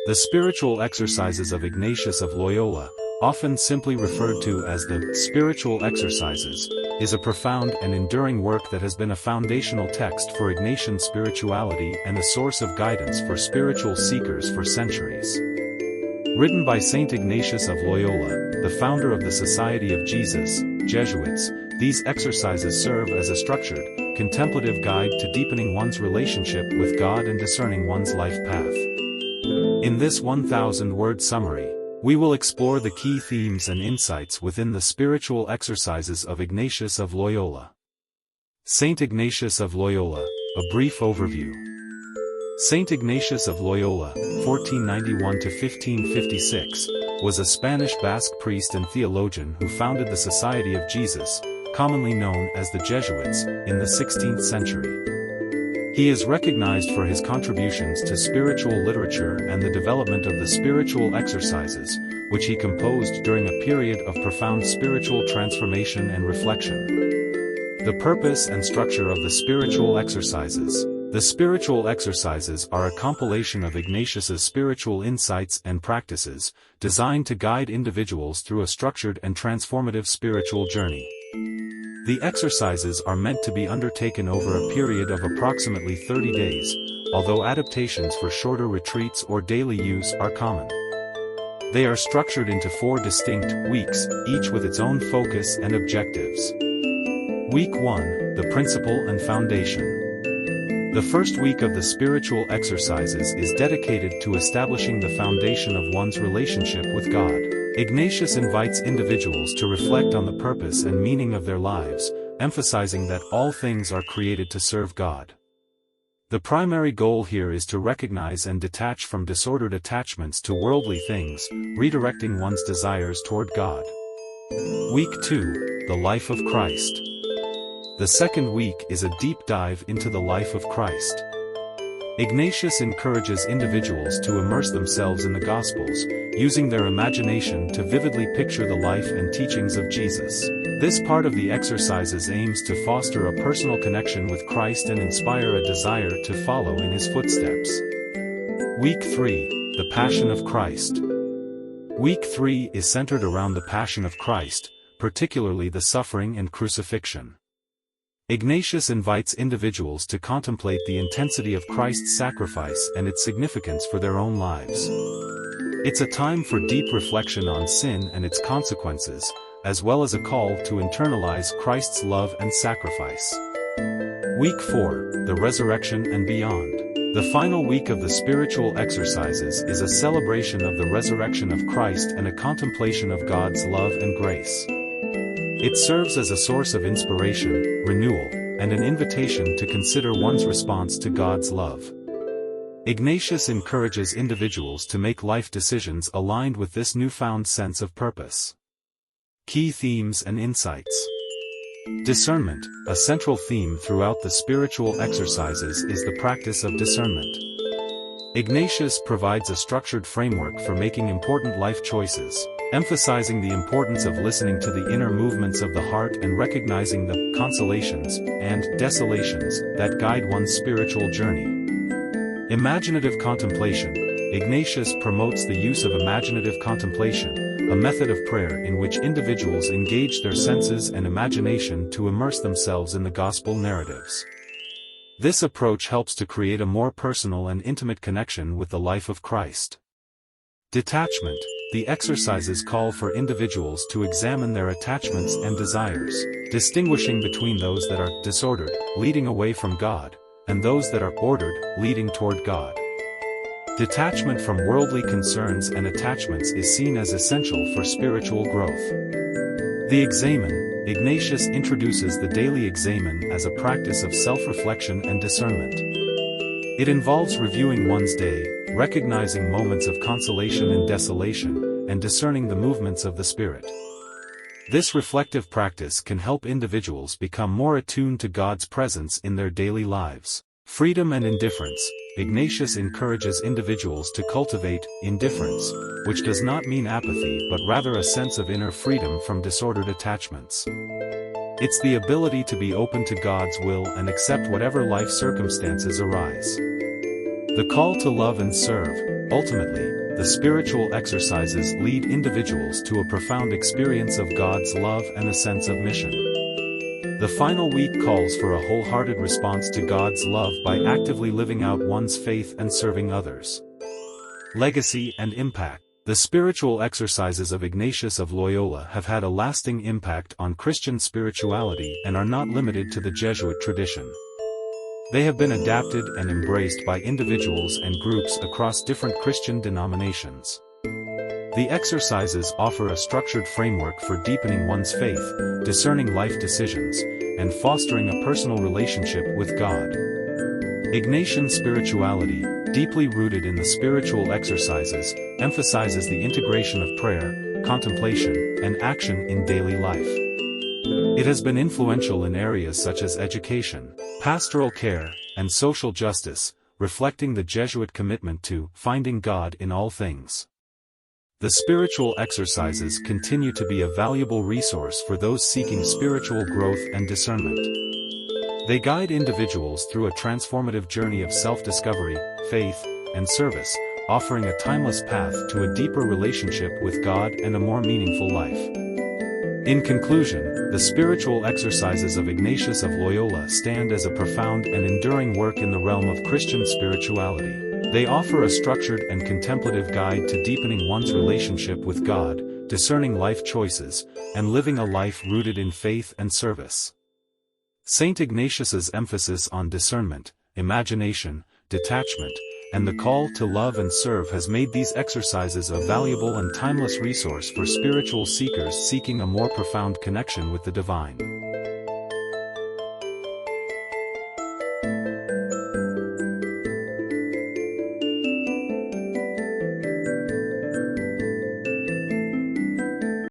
The spiritual exercises of Ignatius of Loyola, often simply referred to as the spiritual exercises, is a profound and enduring work that has been a foundational text for Ignatian spirituality and a source of guidance for spiritual seekers for centuries. Written by Saint Ignatius of Loyola, the founder of the Society of Jesus, Jesuits, these exercises serve as a structured, contemplative guide to deepening one's relationship with God and discerning one's life path. In this 1,000-word summary, we will explore the key themes and insights within the spiritual exercises of Ignatius of Loyola. Saint Ignatius of Loyola, a brief overview. Saint Ignatius of Loyola, 1491–1556, was a Spanish Basque priest and theologian who founded the Society of Jesus, commonly known as the Jesuits, in the 16th century. He is recognized for his contributions to spiritual literature and the development of the spiritual exercises, which he composed during a period of profound spiritual transformation and reflection. The purpose and structure of the spiritual exercises. The spiritual exercises are a compilation of Ignatius's spiritual insights and practices, designed to guide individuals through a structured and transformative spiritual journey. The exercises are meant to be undertaken over a period of approximately 30 days, although adaptations for shorter retreats or daily use are common. They are structured into 4 distinct weeks, each with its own focus and objectives. Week 1, the principle and foundation. The first week of the spiritual exercises is dedicated to establishing the foundation of one's relationship with God. Ignatius invites individuals to reflect on the purpose and meaning of their lives, emphasizing that all things are created to serve God. The primary goal here is to recognize and detach from disordered attachments to worldly things, redirecting one's desires toward God. Week 2, the life of Christ. The second week is a deep dive into the life of Christ. Ignatius encourages individuals to immerse themselves in the Gospels, using their imagination to vividly picture the life and teachings of Jesus. This part of the exercises aims to foster a personal connection with Christ and inspire a desire to follow in his footsteps. Week 3, the Passion of Christ. Week 3 is centered around the Passion of Christ, particularly the suffering and crucifixion. Ignatius invites individuals to contemplate the intensity of Christ's sacrifice and its significance for their own lives. It's a time for deep reflection on sin and its consequences, as well as a call to internalize Christ's love and sacrifice. Week 4, the Resurrection and Beyond. The final week of the spiritual exercises is a celebration of the resurrection of Christ and a contemplation of God's love and grace. It serves as a source of inspiration, renewal, and an invitation to consider one's response to God's love. Ignatius encourages individuals to make life decisions aligned with this newfound sense of purpose. Key themes and insights. Discernment, a central theme throughout the spiritual exercises, is the practice of discernment. Ignatius provides a structured framework for making important life choices, emphasizing the importance of listening to the inner movements of the heart and recognizing the consolations and desolations that guide one's spiritual journey. Imaginative contemplation. Ignatius promotes the use of imaginative contemplation, a method of prayer in which individuals engage their senses and imagination to immerse themselves in the gospel narratives. This approach helps to create a more personal and intimate connection with the life of Christ. Detachment. The exercises call for individuals to examine their attachments and desires, distinguishing between those that are disordered, leading away from God, and those that are ordered, leading toward God. Detachment from worldly concerns and attachments is seen as essential for spiritual growth. The examen. Ignatius introduces the daily examen as a practice of self-reflection and discernment. It involves reviewing one's day, recognizing moments of consolation and desolation, and discerning the movements of the Spirit. This reflective practice can help individuals become more attuned to God's presence in their daily lives. Freedom and indifference. Ignatius encourages individuals to cultivate indifference, which does not mean apathy but rather a sense of inner freedom from disordered attachments. It's the ability to be open to God's will and accept whatever life circumstances arise. The call to love and serve. Ultimately, the spiritual exercises lead individuals to a profound experience of God's love and a sense of mission. The final week calls for a wholehearted response to God's love by actively living out one's faith and serving others. Legacy and impact. The spiritual exercises of Ignatius of Loyola have had a lasting impact on Christian spirituality and are not limited to the Jesuit tradition. They have been adapted and embraced by individuals and groups across different Christian denominations. The exercises offer a structured framework for deepening one's faith, discerning life decisions, and fostering a personal relationship with God. Ignatian spirituality, deeply rooted in the spiritual exercises, emphasizes the integration of prayer, contemplation, and action in daily life. It has been influential in areas such as education, pastoral care, and social justice, reflecting the Jesuit commitment to finding God in all things. The spiritual exercises continue to be a valuable resource for those seeking spiritual growth and discernment. They guide individuals through a transformative journey of self-discovery, faith, and service, offering a timeless path to a deeper relationship with God and a more meaningful life. In conclusion, the spiritual exercises of Ignatius of Loyola stand as a profound and enduring work in the realm of Christian spirituality. They offer a structured and contemplative guide to deepening one's relationship with God, discerning life choices, and living a life rooted in faith and service. Saint Ignatius's emphasis on discernment, imagination, detachment, and the call to love and serve has made these exercises a valuable and timeless resource for spiritual seekers seeking a more profound connection with the divine.